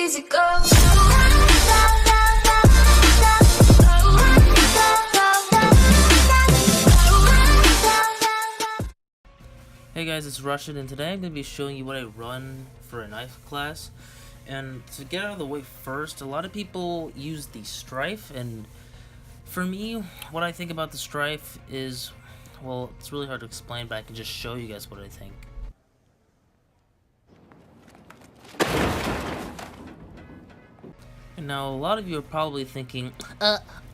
easy go. Hey guys, it's Russian, and today I'm going to be showing you what I run for a knife class. And to get out of the way first, a lot of people use the Strife, and for me, what I think about the Strife is, well, it's really hard to explain, but I can just show you guys what I think. And now, a lot of you are probably thinking,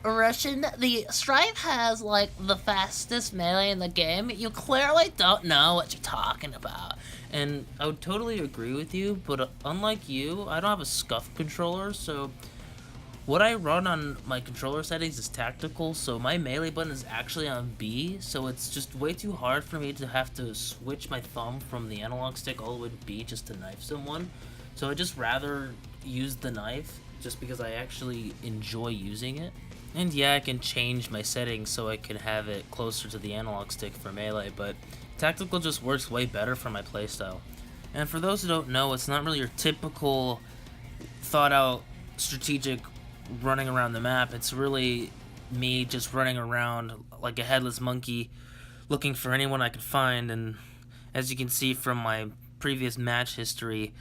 Russian, the Strife has, like, the fastest melee in the game. You clearly don't know what you're talking about. and I would totally agree with you, but unlike you, I don't have a scuff controller, so what I run on my controller settings is tactical, so my melee button is actually on B, so it's just way too hard for me to have to switch my thumb from the analog stick all the way to B just to knife someone. So I just rather use the knife just because I actually enjoy using it. And yeah, I can change my settings so I can have it closer to the analog stick for melee, but tactical just works way better for my playstyle. And for those who don't know, it's not really your typical thought out strategic running around the map. It's really me just running around like a headless monkey looking for anyone I can find. And as you can see from my previous match history,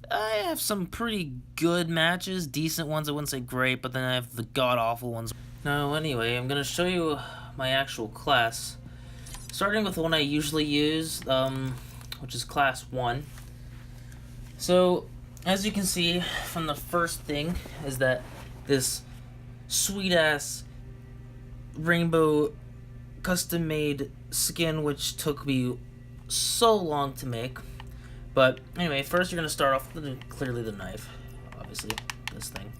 I have some pretty good matches, decent ones. I wouldn't say great, but then I have the god-awful ones. Now anyway, I'm gonna show you my actual class, starting with the one I usually use, which is class 1. So as you can see from the first thing is that this sweet ass rainbow custom made skin, which took me so long to make. But anyway, first you're gonna start off with clearly the knife, obviously this thing.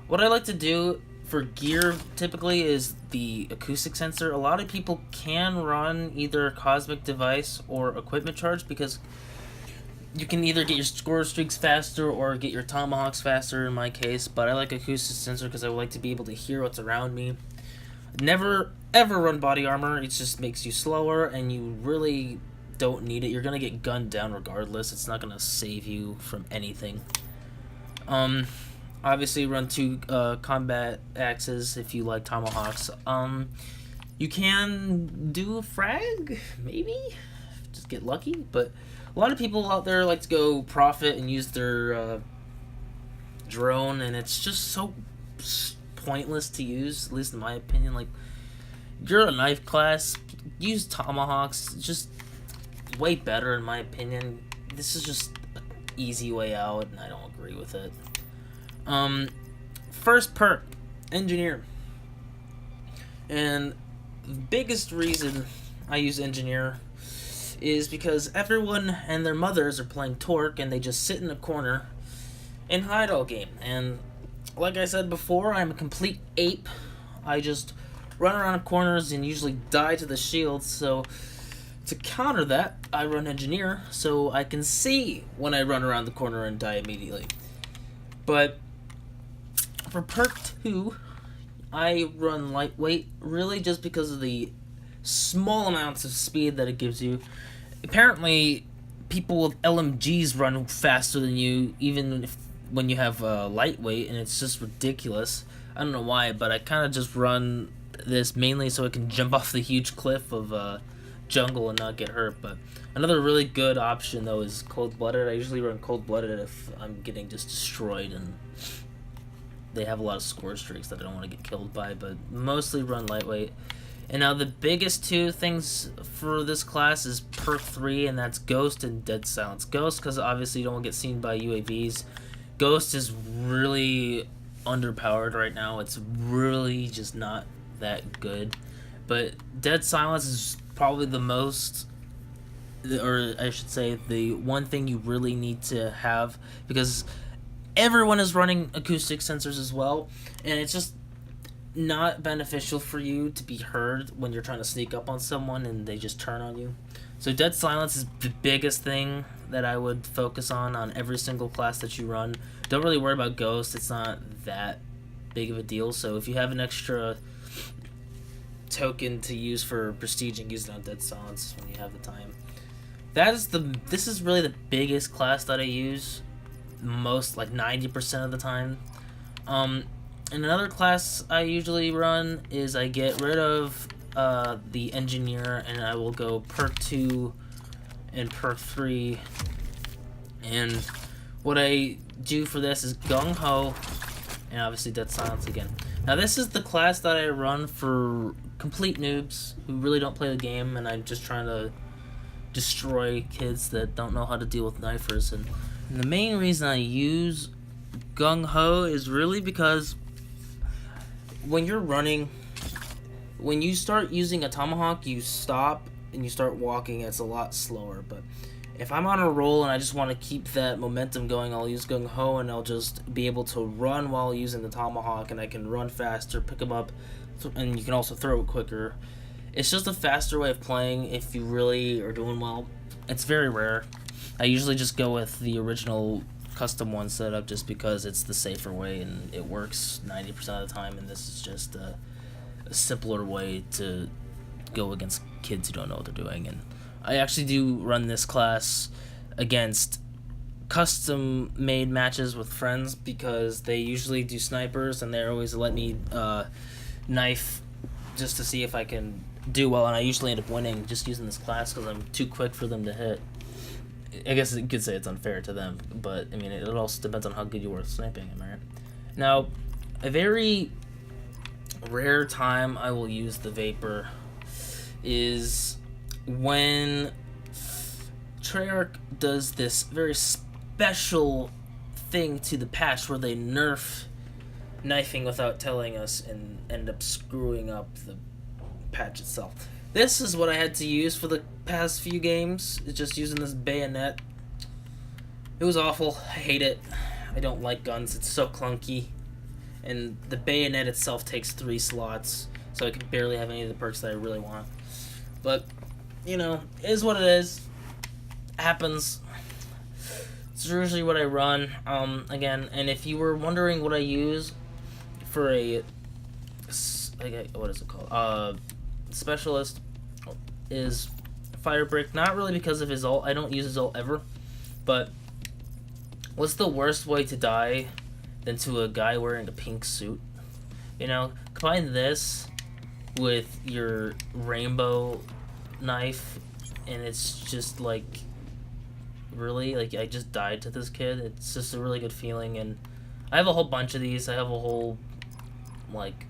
What I like to do for gear typically is the acoustic sensor. A lot of people can run either Cosmic Device or Equipment Charge because you can either get your score streaks faster or get your tomahawks faster in my case, but I like acoustic sensor because I like to be able to hear what's around me. Never ever run body armor, it just makes you slower and you really don't need it. You're gonna get gunned down regardless. It's not gonna save you from anything. Obviously run 2 combat axes if you like tomahawks. You can do a frag, maybe? Just get lucky, but a lot of people out there like to go profit and use their drone, and it's just so pointless to use, at least in my opinion. Like, you're a knife class, use tomahawks, just way better in my opinion. This is just an easy way out, and I don't agree with it. First perk, Engineer. And the biggest reason I use Engineer is because everyone and their mothers are playing Torque and they just sit in a corner and hide all game. And like I said before, I'm a complete ape. I just run around corners and usually die to the shield, so to counter that, I run Engineer so I can see when I run around the corner and die immediately. But for perk 2, I run Lightweight, really just because of the small amounts of speed that it gives you. Apparently, people with LMGs run faster than you, even if when you have Lightweight, and it's just ridiculous. I don't know why, but I kind of just run this mainly so I can jump off the huge cliff of jungle and not get hurt. But another really good option though is Cold-Blooded. I usually run Cold-Blooded if I'm getting just destroyed and they have a lot of score streaks that I don't want to get killed by, but mostly run Lightweight. And now the biggest 2 things for this class is perk 3, and that's Ghost and Dead Silence. Ghost because obviously you don't want to get seen by UAVs. Ghost is really underpowered right now. It's really just not that good. But Dead Silence is probably the most, or I should say, the one thing you really need to have, because everyone is running acoustic sensors as well, and it's just not beneficial for you to be heard when you're trying to sneak up on someone and they just turn on you. So Dead Silence is the biggest thing that I would focus on every single class that you run. Don't really worry about Ghost, it's not that big of a deal. So if you have an extra token to use for prestiging, use it on Dead Silence when you have the time. This is really the biggest class that I use. most, like 90% of the time. And another class I usually run is I get rid of the engineer, and I will go perk 2 and perk 3. And what I do for this is Gung Ho, and obviously Dead Silence again. Now this is the class that I run for complete noobs who really don't play the game, and I'm just trying to destroy kids that don't know how to deal with knifers. And the main reason I use Gung Ho is really because when you're running, when you start using a tomahawk, you stop and you start walking. It's a lot slower. But if I'm on a roll and I just want to keep that momentum going, I'll use Gung Ho, and I'll just be able to run while using the tomahawk, and I can run faster, pick them up, and you can also throw it quicker. It's just a faster way of playing if you really are doing well. It's very rare. I usually just go with the original custom one setup just because it's the safer way and it works 90% of the time, and this is just a simpler way to go against kids who don't know what they're doing. And I actually do run this class against custom made matches with friends because they usually do snipers and they always let me knife just to see if I can do well, and I usually end up winning just using this class because I'm too quick for them to hit. I guess you could say it's unfair to them, but I mean it also depends on how good you are at sniping, am I right? Now, a very rare time I will use the Vapor is when Treyarch does this very special thing to the patch where they nerf knifing without telling us and end up screwing up the patch itself. This is what I had to use for the past few games. It's just using this bayonet. It was awful. I hate it. I don't like guns. It's so clunky. And the bayonet itself takes 3 slots, so I can barely have any of the perks that I really want. But, you know, it is what it is. It happens. It's usually what I run. Again, and if you were wondering what I use for a, what is it called? Specialist is Firebrick. Not really because of his ult. I don't use his ult ever. But what's the worst way to die than to a guy wearing a pink suit? You know, combine this with your rainbow knife, and it's just like, really, like, I just died to this kid. It's just a really good feeling, and I have a whole bunch of these. I have a whole, like,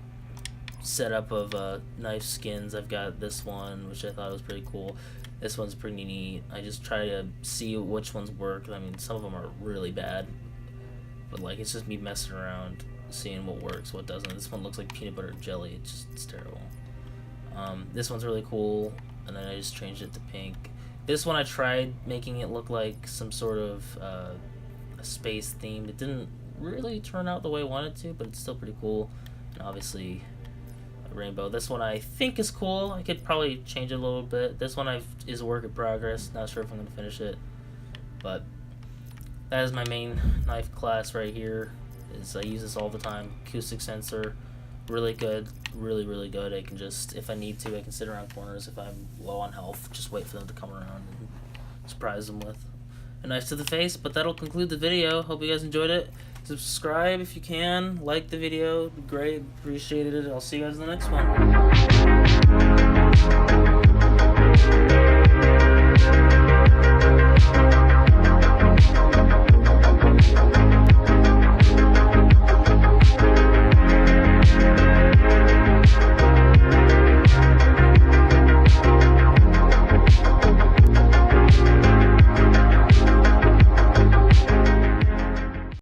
setup of knife skins. I've got this one, which I thought was pretty cool. This one's pretty neat. I just try to see which ones work. I mean, some of them are really bad, but like, it's just me messing around, seeing what works, what doesn't. This one looks like peanut butter and jelly. It's terrible. This one's really cool, and then I just changed it to pink. This one I tried making it look like some sort of a space theme. It didn't really turn out the way I wanted to, but it's still pretty cool. And obviously rainbow. This one I think is cool. I could probably change it a little bit. This one is a work in progress. Not sure if I'm going to finish it. But that is my main knife class right here. I use this all the time. Acoustic sensor. Really good. Really, really good. I can just, if I need to, I can sit around corners if I'm low on health. Just wait for them to come around and surprise them with a knife to the face. But that'll conclude the video. Hope you guys enjoyed it. Subscribe if you can. Like the video. It'd be great. Appreciated it. I'll see you guys in the next one.